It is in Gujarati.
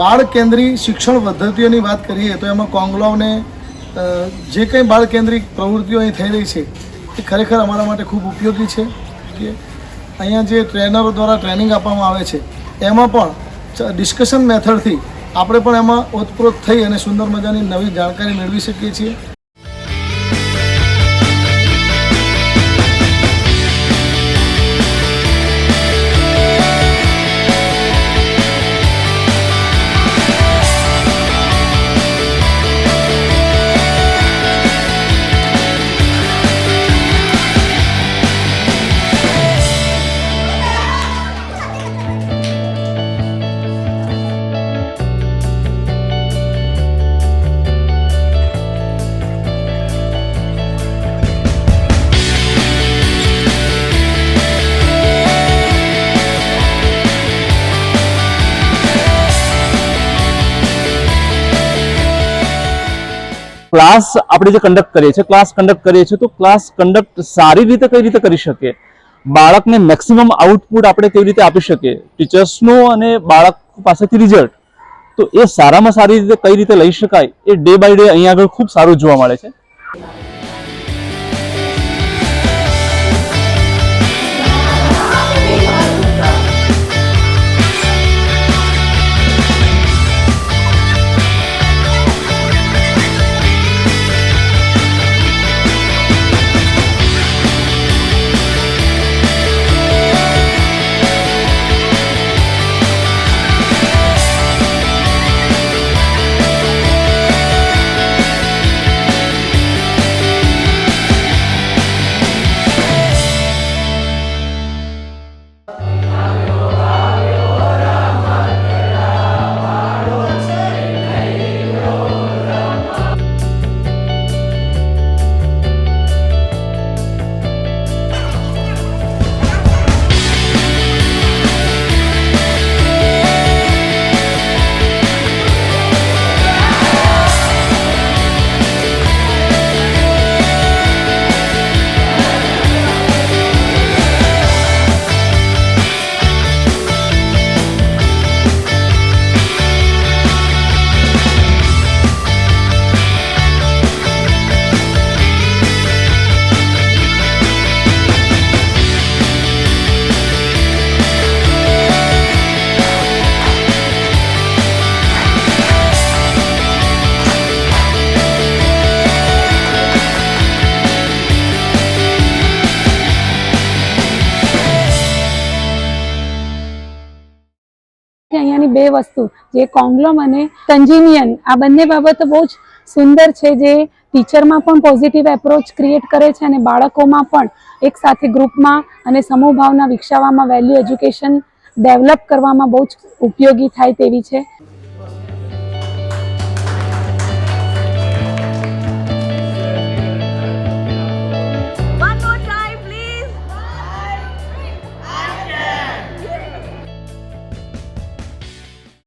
બાળ કેન્દ્રી શિક્ષણ પદ્ધતિઓની વાત કરીએ તો એમાં કોંગલાઓને જે કંઈ બાળ કેન્દ્રિક પ્રવૃત્તિઓ અહીં થઈ રહી છે એ ખરેખર અમારા માટે ખૂબ ઉપયોગી છે કે અહીંયા જે ટ્રેનરો દ્વારા ટ્રેનિંગ આપવામાં આવે છે એમાં પણ ડિસ્કશન મેથડથી આપણે પણ એમાં ઓતપ્રોત થઈ અને સુંદર મજાની નવી જાણકારી મેળવી શકીએ છીએ. ક્લાસ આપણે જે કન્ડક્ટ કરીએ છીએ તો ક્લાસ કન્ડક્ટ સારી રીતે કઈ રીતે કરી શકીએ, બાળકને મેક્સિમમ આઉટપુટ આપણે કેવી રીતે આપી શકીએ, ટીચર્સનો અને બાળક પાસેથી રિઝલ્ટ તો એ સારામાં સારી રીતે કઈ રીતે લઈ શકાય એ ડે બાય ડે અહીંયા આગળ ખૂબ સારું જોવા મળે છે. અહીંયાની બે વસ્તુ જે કોંગલોમ અને તંજીનિયન આ બંને બાબતો બહુ જ સુંદર છે, જે ટીચરમાં પણ પોઝિટિવ એપ્રોચ ક્રિએટ કરે છે અને બાળકોમાં પણ એક સાથે ગ્રુપમાં અને સમૂહ ભાવના વિકસાવવામાં, વેલ્યુ એજ્યુકેશન ડેવલપ કરવામાં બહુ જ ઉપયોગી થાય તેવી છે.